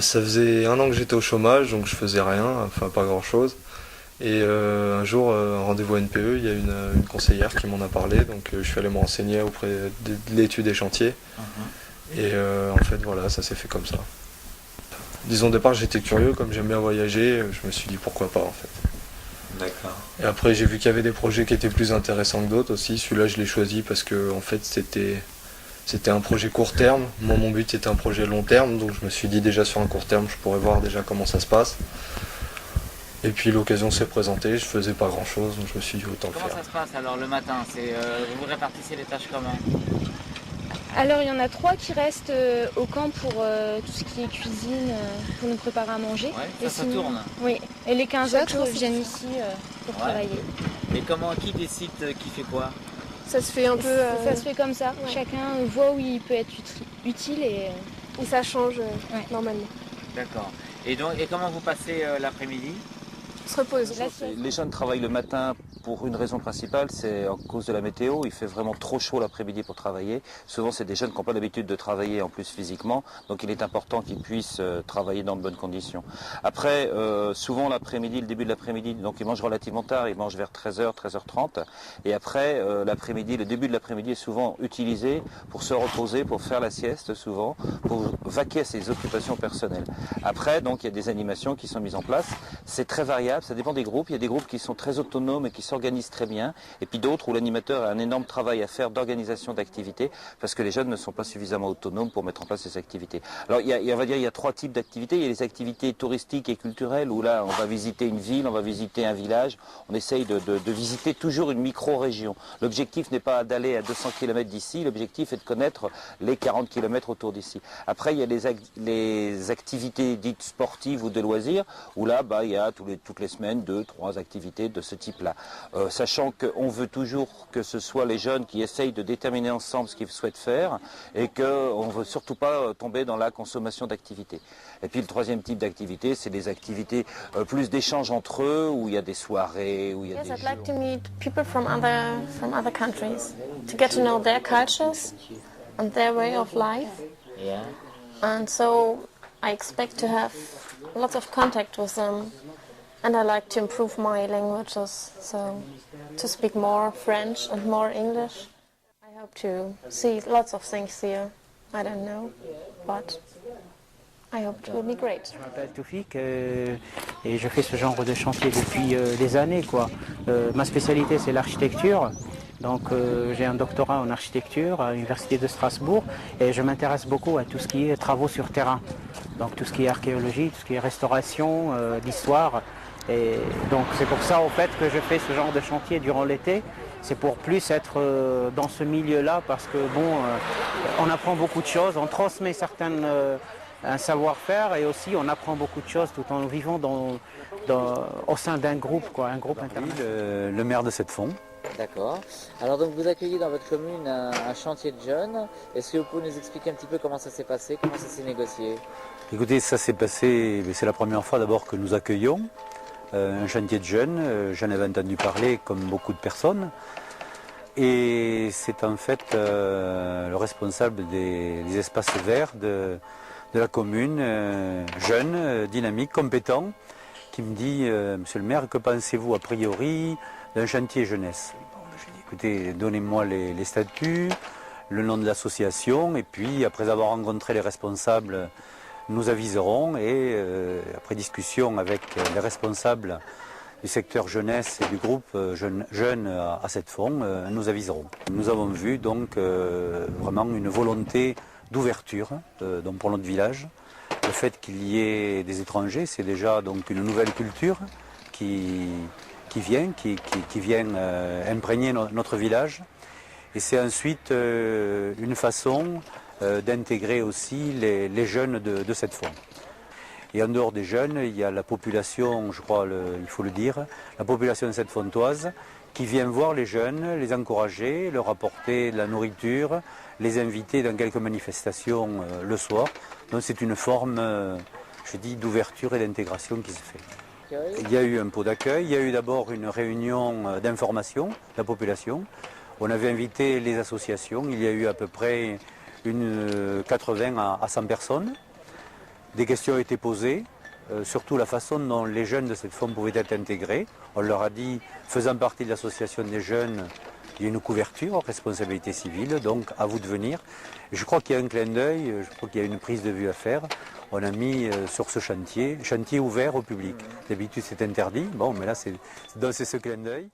Ça faisait un an que j'étais au chômage, donc je faisais rien, enfin pas grand-chose. Et un jour, un rendez-vous NPE, il y a une conseillère qui m'en a parlé, donc je suis allé me renseigner auprès de l'étude des chantiers. Et en fait, voilà, ça s'est fait comme ça. Disons, au départ, j'étais curieux, comme j'aime bien voyager, je me suis dit pourquoi pas en fait. D'accord. Et après, j'ai vu qu'il y avait des projets qui étaient plus intéressants que d'autres aussi. Celui-là, je l'ai choisi parce que en fait, c'était un projet court terme. Moi, mon but était un projet long terme, donc je me suis dit déjà sur un court terme, je pourrais voir déjà comment ça se passe. Et puis l'occasion s'est présentée, je faisais pas grand chose, donc je me suis dit autant le Comment faire. ça se passe alors le matin? Vous répartissez les tâches comment? Alors il y en a 3 qui restent au camp pour tout ce qui est cuisine, pour nous préparer à manger. Ouais, ça tourne. Oui, et les 15 Chaque autres jour, c'est viennent différent. ici pour Ouais. travailler. Et qui décide qui fait quoi? Ça se fait un peu. Ça se fait comme ça, ouais. chacun voit où il peut être utile et Et ça change Ouais. normalement. D'accord. Et comment vous passez l'après-midi? On se repose. Les jeunes travaillent le matin pour une raison principale, c'est à cause de la météo. Il fait vraiment trop chaud l'après-midi pour travailler. Souvent, c'est des jeunes qui n'ont pas l'habitude de travailler en plus physiquement, donc il est important qu'ils puissent travailler dans de bonnes conditions. Après, souvent l'après-midi, le début de l'après-midi, donc ils mangent relativement tard, ils mangent vers 13h, 13h30. Et après, l'après-midi, le début de l'après-midi est souvent utilisé pour se reposer, pour faire la sieste souvent, pour vaquer à ses occupations personnelles. Après, donc, il y a des animations qui sont mises en place. C'est très variable, ça dépend des groupes. Il y a des groupes qui sont très autonomes et qui s'organisent très bien, et puis d'autres où l'animateur a un énorme travail à faire d'organisation d'activités, parce que les jeunes ne sont pas suffisamment autonomes pour mettre en place ces activités. Alors, on va dire, il y a 3 types d'activités. Il y a les activités touristiques et culturelles, où là, on va visiter une ville, on va visiter un village. On essaye de visiter toujours une micro-région. L'objectif n'est pas d'aller à 200 km d'ici, l'objectif est de connaître les 40 km autour d'ici. Après, il y a les activités dites sportives ou de loisirs, où là, il y a toutes les semaines 2-3 activités de ce type-là. Sachant qu'on veut toujours que ce soit les jeunes qui essayent de déterminer ensemble ce qu'ils souhaitent faire, et qu'on ne veut surtout pas tomber dans la consommation d'activités. Et puis le 3e type d'activité, c'est des activités plus d'échanges entre eux, où il y a des soirées, où il y a Yes, des I'd jeux. like to meet people from other countries, to get to know their cultures and their way of life. Yeah. And so I expect to have lots of contact with them. And I like to improve my languages, so to speak more French and more English. I hope to see lots of things here. I don't know, but I hope it will be great. Je m'appelle Toufik et je fais ce genre de chantier depuis des années, quoi. Ma spécialité, c'est l'architecture. Donc j'ai un doctorat en architecture à l'Université de Strasbourg et je m'intéresse beaucoup à tout ce qui est travaux sur terrain. Donc tout ce qui est archéologie, tout ce qui est restauration, l'histoire. Et donc c'est pour ça, en fait, que je fais ce genre de chantier durant l'été. C'est pour plus être dans ce milieu-là parce que on apprend beaucoup de choses, on transmet un savoir-faire et aussi on apprend beaucoup de choses tout en vivant au sein d'un groupe, quoi, un groupe international. Le maire de Sept-Fonds. D'accord. Alors donc vous accueillez dans votre commune un chantier de jeunes. Est-ce que vous pouvez nous expliquer un petit peu comment ça s'est passé, comment ça s'est négocié? Écoutez, ça s'est passé, c'est la première fois d'abord que nous accueillons un chantier de jeunes. J'en avais entendu parler comme beaucoup de personnes. Et c'est en fait le responsable des espaces verts de la commune, jeune, dynamique, compétent, qui me dit « Monsieur le maire, que pensez-vous a priori d'un chantier jeunesse ?» Je lui dis « Écoutez, donnez-moi les statuts, le nom de l'association, et puis après avoir rencontré les responsables, nous aviserons, et après discussion avec les responsables du secteur jeunesse et du groupe jeunes à Sept-Fonds, nous aviserons. Nous avons vu donc vraiment une volonté d'ouverture donc pour notre village. Le fait qu'il y ait des étrangers, c'est déjà donc une nouvelle culture qui vient imprégner notre village. Et c'est ensuite une façon d'intégrer aussi les jeunes de Sept-Fonds. Et en dehors des jeunes, il y a la population, je crois, il faut le dire, la population sept-fontoise qui vient voir les jeunes, les encourager, leur apporter de la nourriture, les inviter dans quelques manifestations le soir. Donc c'est une forme, je dis, d'ouverture et d'intégration qui se fait. Il y a eu un pot d'accueil, il y a eu d'abord une réunion d'information de la population. On avait invité les associations, il y a eu à peu près 80 à 100 personnes. Des questions ont été posées, surtout la façon dont les jeunes de cette forme pouvaient être intégrés. On leur a dit, faisant partie de l'association des jeunes, il y a une couverture, responsabilité civile, donc à vous de venir. Je crois qu'il y a un clin d'œil, je crois qu'il y a une prise de vue à faire. On a mis sur ce chantier ouvert au public. D'habitude c'est interdit, bon mais là c'est ce clin d'œil.